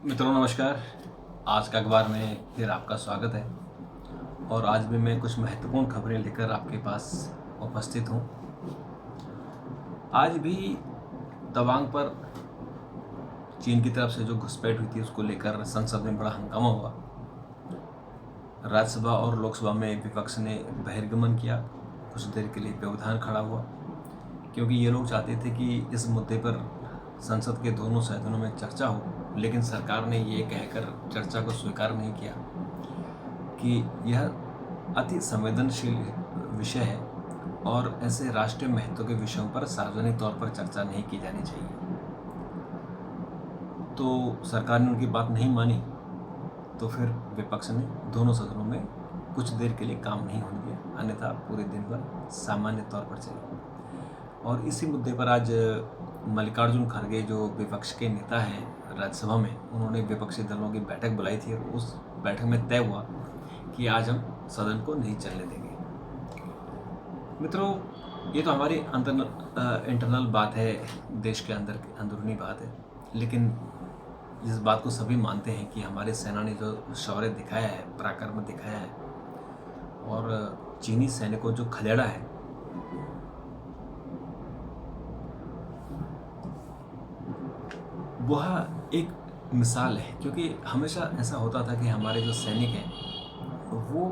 मित्रों नमस्कार। आज का अखबार में फिर आपका स्वागत है और आज भी मैं कुछ महत्वपूर्ण खबरें लेकर आपके पास उपस्थित हूँ। आज भी तवांग पर चीन की तरफ से जो घुसपैठ हुई थी उसको लेकर संसद में बड़ा हंगामा हुआ। राज्यसभा और लोकसभा में विपक्ष ने बहिर्गमन किया, कुछ देर के लिए व्यवधान खड़ा हुआ क्योंकि ये लोग चाहते थे कि इस मुद्दे पर संसद के दोनों सदनों में चर्चा हो, लेकिन सरकार ने ये कहकर चर्चा को स्वीकार नहीं किया कि यह अति संवेदनशील विषय है और ऐसे राष्ट्रीय महत्व के विषयों पर सार्वजनिक तौर पर चर्चा नहीं की जानी चाहिए। तो सरकार ने उनकी बात नहीं मानी, तो फिर विपक्ष ने दोनों सदनों में कुछ देर के लिए काम नहीं होने दिया, अन्यथा पूरे दिन भर सामान्य तौर पर चले। और इसी मुद्दे पर आज मल्लिकार्जुन खड़गे जो विपक्ष के नेता हैं राज्यसभा में, उन्होंने विपक्षी दलों की बैठक बुलाई थी और उस बैठक में तय हुआ कि आज हम सदन को नहीं चलने देंगे। मित्रों, ये तो हमारी इंटरनल बात है, देश के अंदर अंदरूनी बात है, लेकिन इस बात को सभी मानते हैं कि हमारे सेना ने जो शौर्य दिखाया है, पराक्रम दिखाया है और चीनी सैनिकों जो खदेड़ा है, वह एक मिसाल है। क्योंकि हमेशा ऐसा होता था कि हमारे जो सैनिक हैं वो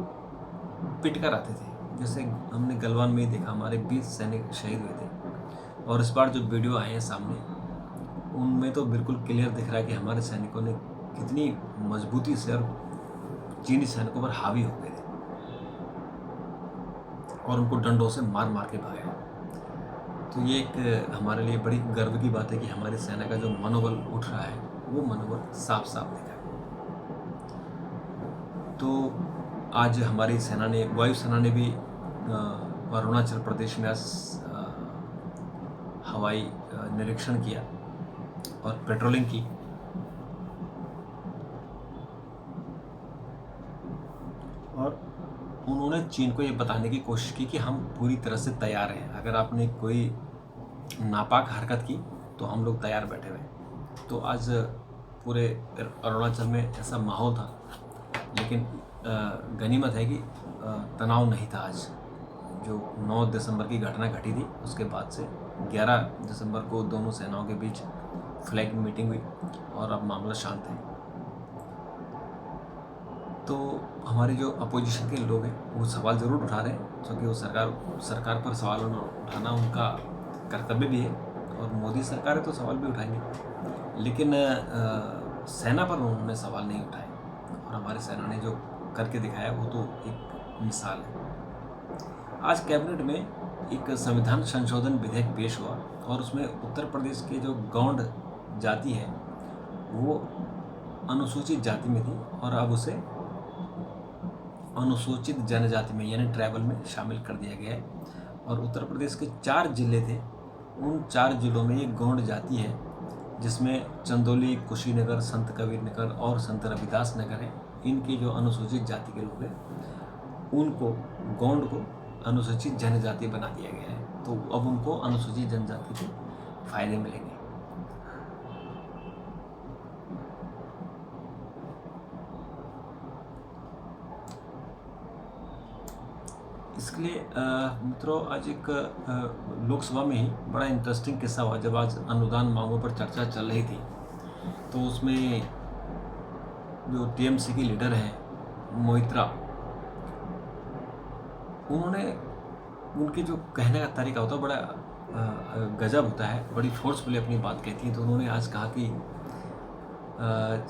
पिट कर आते थे। जैसे हमने गलवान में ही देखा, हमारे 20 सैनिक शहीद हुए थे और इस बार जो वीडियो आए हैं सामने, उनमें तो बिल्कुल क्लियर दिख रहा है कि हमारे सैनिकों ने कितनी मजबूती से और चीनी सैनिकों पर हावी हो गए थे और उनको डंडों से मार मार के भगाया। तो ये एक हमारे लिए बड़ी गर्व की बात है कि हमारी सेना का जो मनोबल उठ रहा है वो मनोबल साफ साफ दिखा है। तो आज हमारी सेना ने, वायुसेना ने भी अरुणाचल प्रदेश में आज हवाई निरीक्षण किया और पेट्रोलिंग की। और उन्होंने चीन को ये बताने की कोशिश की कि हम पूरी तरह से तैयार हैं, अगर आपने कोई नापाक हरकत की तो हम लोग तैयार बैठे हुए। तो आज पूरे अरुणाचल में ऐसा माहौल था, लेकिन गनीमत है कि तनाव नहीं था। आज जो 9 दिसंबर की घटना घटी थी उसके बाद से 11 दिसंबर को दोनों सेनाओं के बीच फ्लैग मीटिंग हुई और अब मामला शांत है। तो हमारे जो अपोजिशन के लोग हैं वो सवाल ज़रूर उठा रहे हैं, क्योंकि वो सरकार पर सवाल उठाना उनका कर्तव्य भी है और मोदी सरकार है तो सवाल भी उठाएंगे, लेकिन सेना पर उन्होंने सवाल नहीं उठाए और हमारी सेना ने जो करके दिखाया वो तो एक मिसाल है। आज कैबिनेट में एक संविधान संशोधन विधेयक पेश हुआ और उसमें उत्तर प्रदेश के जो गौंड जाति है वो अनुसूचित जाति में थी और अब उसे अनुसूचित जनजाति में यानी ट्राइबल में शामिल कर दिया गया है। और उत्तर प्रदेश के 4 जिले थे, उन 4 जिलों में ये गौंड जाति है, जिसमें चंदौली, कुशीनगर, संत कबीर नगर और संत रविदास नगर है। इनकी जो अनुसूचित जाति के लोग हैं उनको, गौंड को अनुसूचित जनजाति बना दिया गया है। तो अब उनको अनुसूचित जनजाति के फायदे मिलेंगे। इसके लिए मित्रों, आज एक लोकसभा में ही बड़ा इंटरेस्टिंग किस्सा हुआ। जब आज अनुदान मांगों पर चर्चा चल रही थी तो उसमें जो टीएमसी की लीडर हैं मोहित्रा, उन्होंने, उनके जो कहने का तरीका होता है बड़ा गजब होता है, बड़ी फोर्सफुली अपनी बात कहती हैं। तो उन्होंने आज कहा कि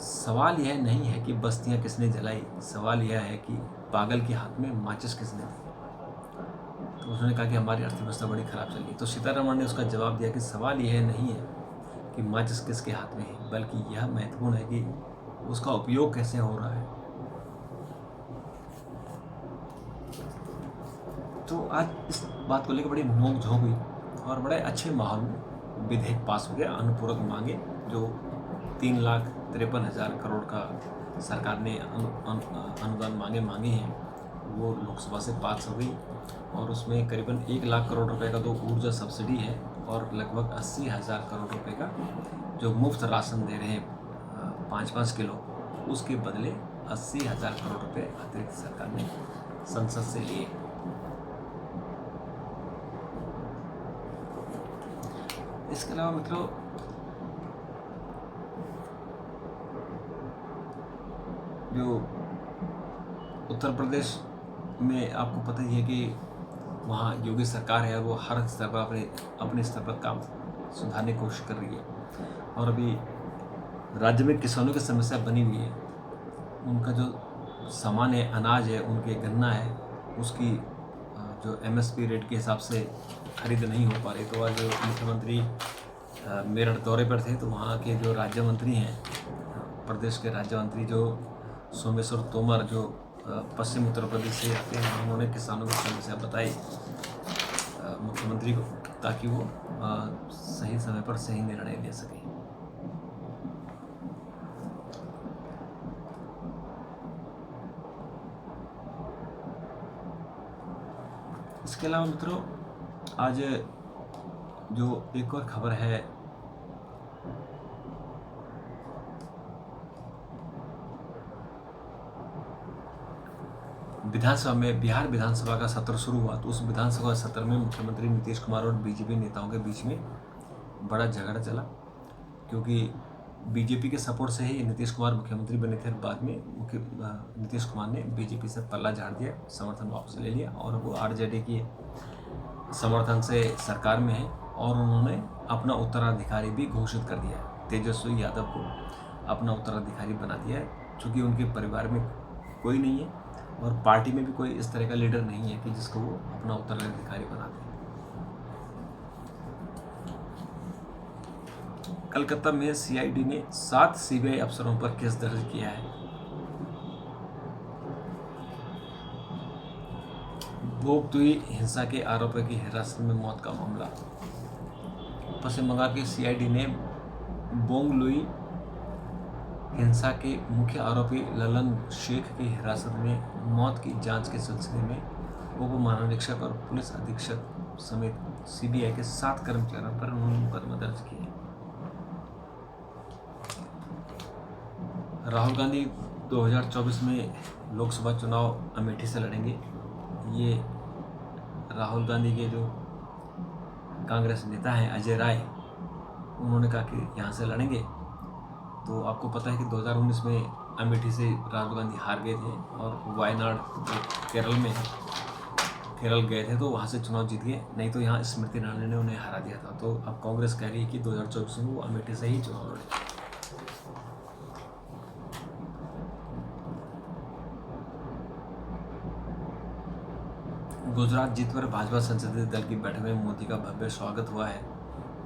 सवाल यह नहीं है कि बस्तियां किसने जलाई, सवाल यह है कि पागल के हाथ में माचिस किसने दी। तो उन्होंने कहा कि हमारी अर्थव्यवस्था बड़ी ख़राब चल रही है। तो सीतारमण ने उसका जवाब दिया कि सवाल यह नहीं है कि माचिस किसके हाथ में है, बल्कि यह महत्वपूर्ण है कि उसका उपयोग कैसे हो रहा है। तो आज इस बात को लेकर बड़ी नोक झोंक हुई और बड़े अच्छे माहौल में विधेयक पास हो गया। अनुपूरक मांगे जो 3,53,000 करोड़ का सरकार ने अनुदान मांगे हैं वो लोकसभा से पास हो गई और उसमें करीबन 1 लाख करोड़ रुपए का तो ऊर्जा सब्सिडी है और लगभग 80,000 करोड़ रुपए का जो मुफ्त राशन दे रहे हैं 5-5 किलो, उसके बदले 80,000 करोड़ रुपए अतिरिक्त सरकार ने संसद से लिए। इसके अलावा मित्रों, जो उत्तर प्रदेश में आपको पता ही है कि वहाँ योगी सरकार है, वो हर स्तर पर अपने स्तर पर काम सुधारने की कोशिश कर रही है। और अभी राज्य में किसानों की समस्या बनी हुई है। उनका जो सामान है, अनाज है, उनके गन्ना है, उसकी जो MSP रेट के हिसाब से खरीद नहीं हो पा रही। तो आज मुख्यमंत्री मेरठ दौरे पर थे, तो वहाँ के जो राज्य मंत्री हैं, प्रदेश के राज्य मंत्री जो सोमेश्वर तोमर, जो पश्चिम उत्तर प्रदेश से आते हैं, उन्होंने किसानों की समस्या बताई मुख्यमंत्री को, ताकि वो सही समय पर सही निर्णय ले सकें। इसके अलावा मित्रों, आज जो एक और खबर है, विधानसभा में बिहार विधानसभा का सत्र शुरू हुआ, तो उस विधानसभा सत्र में मुख्यमंत्री नीतीश कुमार और बीजेपी नेताओं के बीच में बड़ा झगड़ा चला, क्योंकि बीजेपी के सपोर्ट से ही नीतीश कुमार मुख्यमंत्री बने थे। बाद में नीतीश कुमार ने बीजेपी से पल्ला झाड़ दिया, समर्थन वापस ले लिया और वो RJD की समर्थन से सरकार में है। और उन्होंने अपना उत्तराधिकारी भी घोषित कर दिया है, तेजस्वी यादव को अपना उत्तराधिकारी बना दिया है, क्योंकि उनके परिवार में कोई नहीं है और पार्टी में भी कोई इस तरह का लीडर नहीं है कि जिसको वो अपना उत्तराधिकारी बना दे। कलकत्ता में CID ने 7 CBI अफसरों पर केस दर्ज किया है। भोगदुई हिंसा के आरोपी की हिरासत में मौत का मामला। पश्चिम बंगाल की CID ने बोंगलुई हिंसा के मुख्य आरोपी ललन शेख की हिरासत में मौत की जांच के सिलसिले में उप महानिरीक्षक और पुलिस अधीक्षक समेत CBI के 7 कर्मचारियों पर उन्होंने मुकदमा दर्ज किया है। राहुल गांधी 2024 में लोकसभा चुनाव अमेठी से लड़ेंगे। ये राहुल गांधी के जो कांग्रेस नेता हैं अजय राय, उन्होंने कहा कि यहाँ से लड़ेंगे। तो आपको पता है कि 2019 में अमेठी से राहुल गांधी हार गए थे और वायनाड केरल में केरल गए थे, तो वहाँ से चुनाव जीत गए। नहीं तो यहाँ स्मृति ईरानी ने उन्हें हरा दिया था। तो अब कांग्रेस कह रही है कि 2024 में वो अमेठी से ही चुनाव लड़े। गुजरात जीत पर भाजपा संसदीय दल की बैठक में मोदी का भव्य स्वागत हुआ है,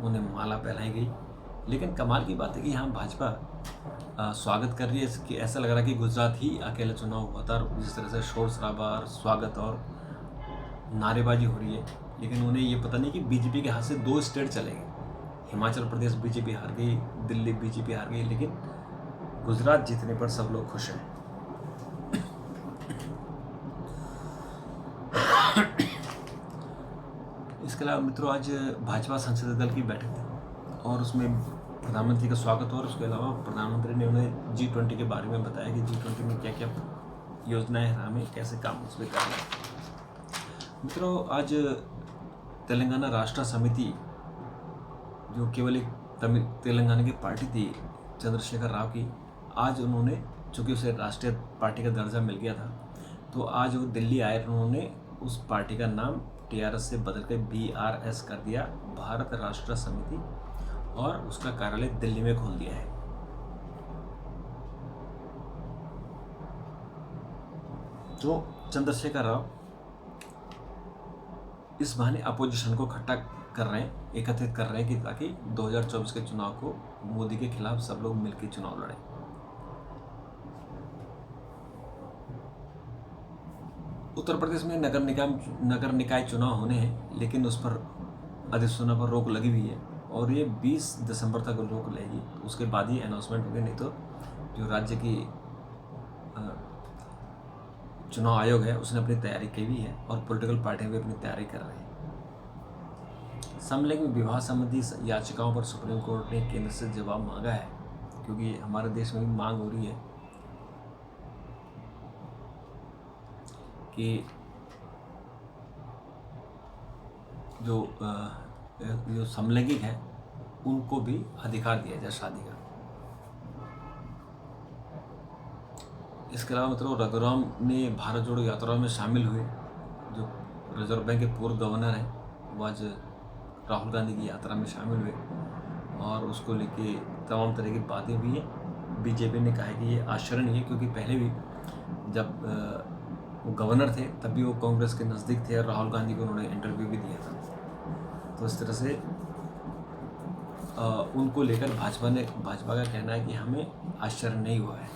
उन्हें माला पहनाई गई। लेकिन कमाल की बात है कि यहाँ भाजपा स्वागत कर रही है कि ऐसा लग रहा है कि गुजरात ही अकेला चुनाव हुआ था, और जिस तरह से शोर शराबा और स्वागत और नारेबाजी हो रही है। लेकिन उन्हें ये पता नहीं कि बीजेपी के हाथ से 2 स्टेट चले गए। हिमाचल प्रदेश बीजेपी हार गई, दिल्ली बीजेपी हार गई, लेकिन गुजरात जीतने पर सब लोग खुश हैं। इसके अलावा मित्रों, आज भाजपा संसदीय दल की बैठक थी और उसमें प्रधानमंत्री का स्वागत हुआ। और उसके अलावा प्रधानमंत्री ने उन्हें G20 के बारे में बताया कि G20 में क्या क्या योजनाएं हैं, हमें कैसे काम उस पर करना है। मित्रों, आज तेलंगाना राष्ट्र समिति, जो केवल एक तेलंगाना की पार्टी थी चंद्रशेखर राव की, आज उन्होंने, चूँकि उसे राष्ट्रीय पार्टी का दर्जा मिल गया था, तो आज वो दिल्ली आए। उन्होंने उस पार्टी का नाम TRS से बदल कर BRS कर दिया, भारत राष्ट्र समिति, और उसका कार्यालय दिल्ली में खोल दिया है। तो चंद्रशेखर राव इस बहाने अपोजिशन को इकट्ठा कर रहे हैं, एकत्रित कर रहे हैं कि ताकि 2024 के चुनाव को मोदी के खिलाफ सब लोग मिलकर चुनाव लड़ें। उत्तर प्रदेश में नगर निकाय चुनाव होने हैं, लेकिन उस पर अधिसूचना पर रोक लगी हुई है और ये 20 दिसंबर तक रोक लगेगी। उसके बाद ही अनाउंसमेंट होगी, नहीं तो जो राज्य की चुनाव आयोग है उसने अपनी तैयारी की हुई है और पॉलिटिकल पार्टियां भी अपनी तैयारी कर रही हैं। समलैंगिक विवाह संबंधी याचिकाओं पर सुप्रीम कोर्ट ने केंद्र से जवाब मांगा है। क्योंकि हमारे देश में भी मांग हो रही है कि जो समलैंगिक है उनको भी अधिकार दिया जाए शादी का। इसके अलावा मतलब रघुराम ने भारत जोड़ो यात्रा में शामिल हुए। जो रिजर्व बैंक के पूर्व गवर्नर हैं वो आज राहुल गांधी की यात्रा में शामिल हुए और उसको लेके तमाम तरह की बातें हुई हैं। बीजेपी ने कहा है कि ये आश्चर्य है, क्योंकि पहले भी जब वो गवर्नर थे तब भी वो कांग्रेस के नज़दीक थे और राहुल गांधी को उन्होंने इंटरव्यू भी दिया था। तो इस तरह से उनको लेकर भाजपा का कहना है कि हमें आश्चर्य नहीं हुआ है।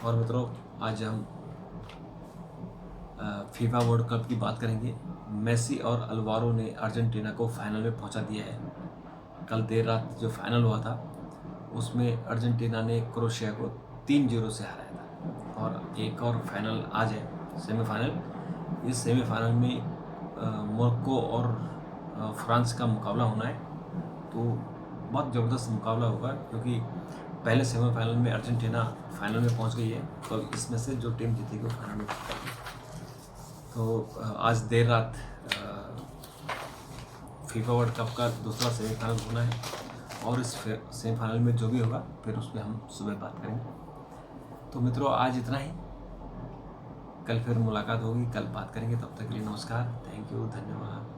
और मित्रों, आज हम फीफा वर्ल्ड कप की बात करेंगे। मेसी और अल्वारो ने अर्जेंटीना को फाइनल में पहुंचा दिया है। कल देर रात जो फाइनल हुआ था उसमें अर्जेंटीना ने क्रोएशिया को 3-0 से हराया था। और एक और फाइनल आज है, सेमीफाइनल। इस सेमीफाइनल में मोरक्को और फ्रांस का मुकाबला होना है। तो बहुत ज़बरदस्त मुकाबला होगा, क्योंकि पहले सेमीफाइनल में अर्जेंटीना फाइनल में पहुंच गई है, तो इसमें से जो टीम जीतेगी वो फाइनल में पहुंचेगी। तो आज देर रात फीफा वर्ल्ड कप का दूसरा सेमीफाइनल होना है और इस सेमीफाइनल में जो भी होगा फिर उस पर हम सुबह बात करेंगे। तो मित्रों, आज इतना ही। कल फिर मुलाकात होगी, कल बात करेंगे। तब तक के लिए नमस्कार, थैंक यू, धन्यवाद।